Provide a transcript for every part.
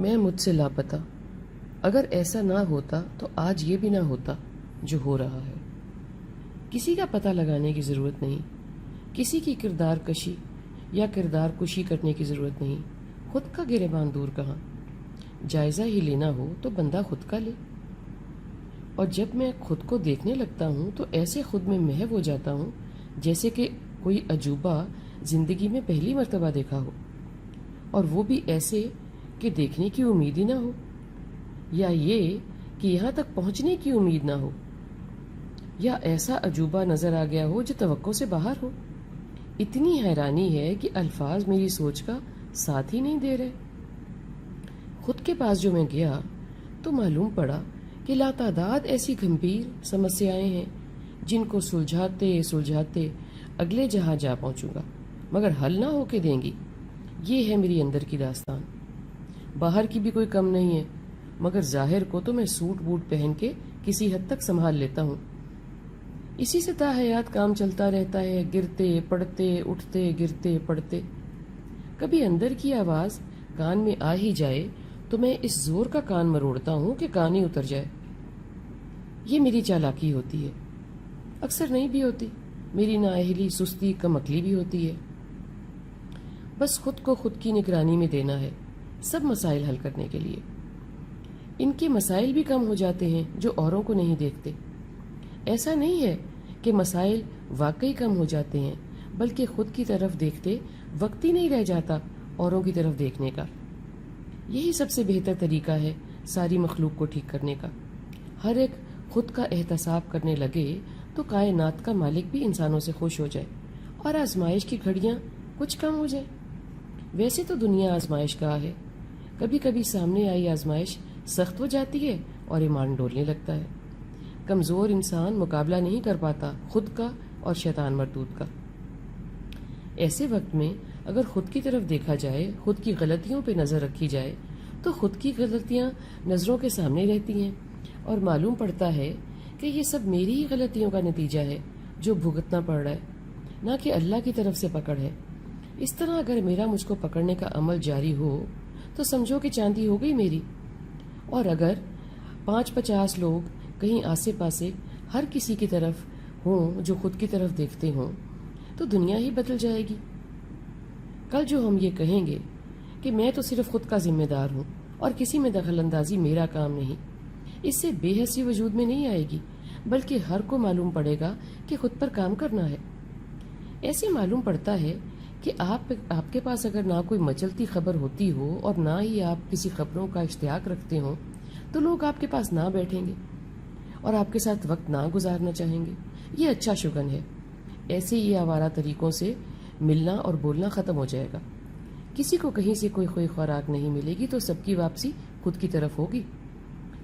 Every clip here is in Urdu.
میں مجھ سے لاپتہ، اگر ایسا نہ ہوتا تو آج یہ بھی نہ ہوتا جو ہو رہا ہے۔ کسی کا پتہ لگانے کی ضرورت نہیں، کسی کی کردار کشی یا کردار کشی کرنے کی ضرورت نہیں، خود کا گریبان دور کہاں۔ جائزہ ہی لینا ہو تو بندہ خود کا لے، اور جب میں خود کو دیکھنے لگتا ہوں تو ایسے خود میں محو ہو جاتا ہوں جیسے کہ کوئی عجوبہ زندگی میں پہلی مرتبہ دیکھا ہو، اور وہ بھی ایسے کہ دیکھنے کی امید ہی نہ ہو، یا یہ کہ یہاں تک پہنچنے کی امید نہ ہو، یا ایسا عجوبہ نظر آ گیا ہو جو توقع سے باہر ہو۔ اتنی حیرانی ہے کہ الفاظ میری سوچ کا ساتھ ہی نہیں دے رہے۔ خود کے پاس جو میں گیا تو معلوم پڑا کہ لاتعداد ایسی گھمبیر سمسیائیں ہیں جن کو سلجھاتے اگلے جہاں جا پہنچوں گا، مگر حل نہ ہو کے دیں گی۔ یہ ہے میری اندر کی داستان۔ باہر کی بھی کوئی کم نہیں ہے، مگر ظاہر کو تو میں سوٹ بوٹ پہن کے کسی حد تک سنبھال لیتا ہوں۔ اسی سے تاحیات کام چلتا رہتا ہے، گرتے پڑتے اٹھتے گرتے پڑتے۔ کبھی اندر کی آواز کان میں آ ہی جائے تو میں اس زور کا کان مروڑتا ہوں کہ کان ہی اتر جائے۔ یہ میری چالاکی ہوتی ہے، اکثر نہیں بھی ہوتی، میری نااہلی، سستی، کم عقلی بھی ہوتی ہے۔ بس خود کو خود کی نگرانی میں دینا ہے سب مسائل حل کرنے کے لیے۔ ان کے مسائل بھی کم ہو جاتے ہیں جو اوروں کو نہیں دیکھتے۔ ایسا نہیں ہے کہ مسائل واقعی کم ہو جاتے ہیں، بلکہ خود کی طرف دیکھتے وقت ہی نہیں رہ جاتا اوروں کی طرف دیکھنے کا۔ یہی سب سے بہتر طریقہ ہے ساری مخلوق کو ٹھیک کرنے کا۔ ہر ایک خود کا احتساب کرنے لگے تو کائنات کا مالک بھی انسانوں سے خوش ہو جائے اور آزمائش کی گھڑیاں کچھ کم ہو جائے۔ ویسے تو دنیا آزمائش کا ہے، کبھی کبھی سامنے آئی آزمائش سخت ہو جاتی ہے اور ایمان ڈولنے لگتا ہے۔ کمزور انسان مقابلہ نہیں کر پاتا خود کا اور شیطان مردود کا۔ ایسے وقت میں اگر خود کی طرف دیکھا جائے، خود کی غلطیوں پہ نظر رکھی جائے تو خود کی غلطیاں نظروں کے سامنے رہتی ہیں، اور معلوم پڑتا ہے کہ یہ سب میری ہی غلطیوں کا نتیجہ ہے جو بھگتنا پڑ رہا ہے، نہ کہ اللہ کی طرف سے پکڑ ہے۔ اس طرح اگر میرا مجھ کو پکڑنے کا عمل جاری ہو تو سمجھو کہ چاندی ہو گئی میری، اور اگر 50 لوگ کہیں آسے پاسے ہر کسی کی طرف ہوں جو خود کی طرف دیکھتے ہوں تو دنیا ہی بدل جائے گی۔ کل جو ہم یہ کہیں گے کہ میں تو صرف خود کا ذمہ دار ہوں اور کسی میں دخل اندازی میرا کام نہیں، اس سے بے حسی وجود میں نہیں آئے گی، بلکہ ہر کو معلوم پڑے گا کہ خود پر کام کرنا ہے۔ ایسے معلوم پڑتا ہے کہ آپ کے پاس اگر نہ کوئی مچلتی خبر ہوتی ہو اور نہ ہی آپ کسی خبروں کا اشتیاق رکھتے ہوں تو لوگ آپ کے پاس نہ بیٹھیں گے اور آپ کے ساتھ وقت نہ گزارنا چاہیں گے۔ یہ اچھا شگن ہے۔ ایسے ہی آوارہ طریقوں سے ملنا اور بولنا ختم ہو جائے گا۔ کسی کو کہیں سے کوئی خوراک نہیں ملے گی تو سب کی واپسی خود کی طرف ہوگی۔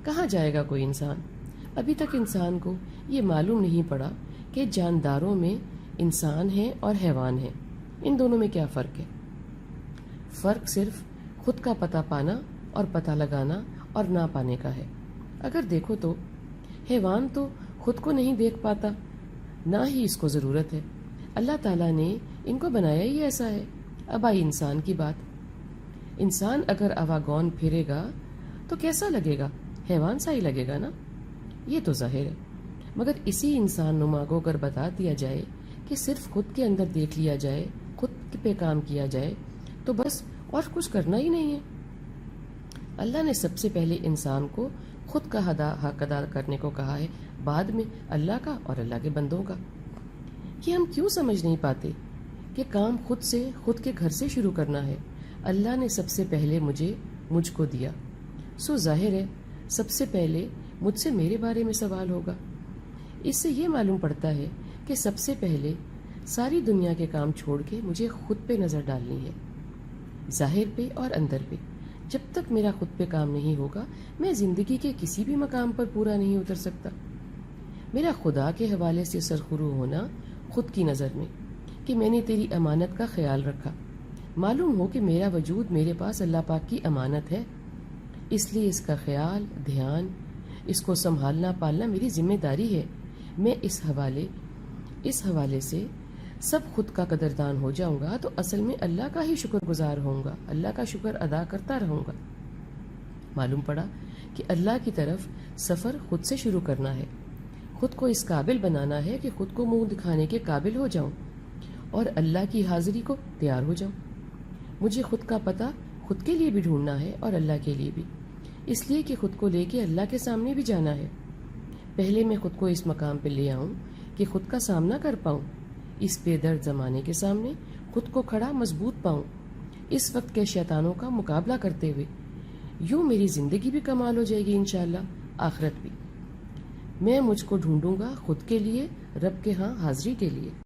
کہاں جائے گا کوئی انسان؟ ابھی تک انسان کو یہ معلوم نہیں پڑا کہ جانداروں میں انسان ہے اور حیوان ہے، ان دونوں میں کیا فرق ہے؟ فرق صرف خود کا پتہ پانا اور پتہ لگانا اور نہ پانے کا ہے۔ اگر دیکھو تو حیوان تو خود کو نہیں دیکھ پاتا، نہ ہی اس کو ضرورت ہے۔ اللہ تعالیٰ نے ان کو بنایا ہی ایسا ہے۔ اب آئی انسان کی بات۔ انسان اگر آواگون پھرے گا تو کیسا لگے گا؟ حیوان سا ہی لگے گا نا، یہ تو ظاہر ہے۔ مگر اسی انسان نما کو اگر بتا دیا جائے کہ صرف خود کے اندر دیکھ لیا جائے، خود پہ کام کیا جائے تو بس اور کچھ کرنا ہی نہیں ہے۔ اللہ نے سب سے پہلے انسان کو خود کا حق ادا کرنے کو کہا ہے، بعد میں اللہ کا اور اللہ کے بندوں کا۔ یہ ہم کیوں سمجھ نہیں پاتے کہ کام خود کے گھر سے شروع کرنا ہے؟ اللہ نے سب سے پہلے مجھ کو دیا، سو ظاہر ہے سب سے پہلے مجھ سے میرے بارے میں سوال ہوگا۔ اس سے یہ معلوم پڑتا ہے کہ سب سے پہلے ساری دنیا کے کام چھوڑ کے مجھے خود پہ نظر ڈالنی ہے، ظاہر پہ اور اندر پہ۔ جب تک میرا خود پہ کام نہیں ہوگا میں زندگی کے کسی بھی مقام پر پورا نہیں اتر سکتا۔ میرا خدا کے حوالے سے سرخرو ہونا خود کی نظر میں کہ میں نے تیری امانت کا خیال رکھا، معلوم ہو کہ میرا وجود میرے پاس اللہ پاک کی امانت ہے، اس لیے اس کا خیال، دھیان، اس کو سنبھالنا پالنا میری ذمہ داری ہے۔ میں اس حوالے سے سب خود کا قدردان ہو جاؤں گا تو اصل میں اللہ کا ہی شکر گزار ہوں گا، اللہ کا شکر ادا کرتا رہوں گا۔ معلوم پڑا کہ اللہ کی طرف سفر خود سے شروع کرنا ہے، خود کو اس قابل بنانا ہے کہ خود کو منہ دکھانے کے قابل ہو جاؤں اور اللہ کی حاضری کو تیار ہو جاؤں۔ مجھے خود کا پتہ خود کے لیے بھی ڈھونڈنا ہے اور اللہ کے لیے بھی، اس لیے کہ خود کو لے کے اللہ کے سامنے بھی جانا ہے۔ پہلے میں خود کو اس مقام پہ لے آؤں کہ خود کا سامنا کر پاؤں، اس بے درد زمانے کے سامنے خود کو کھڑا مضبوط پاؤں، اس وقت کے شیطانوں کا مقابلہ کرتے ہوئے۔ یوں میری زندگی بھی کمال ہو جائے گی انشاءاللہ، آخرت بھی۔ میں مجھ کو ڈھونڈوں گا خود کے لیے، رب کے ہاں حاضری کے لیے۔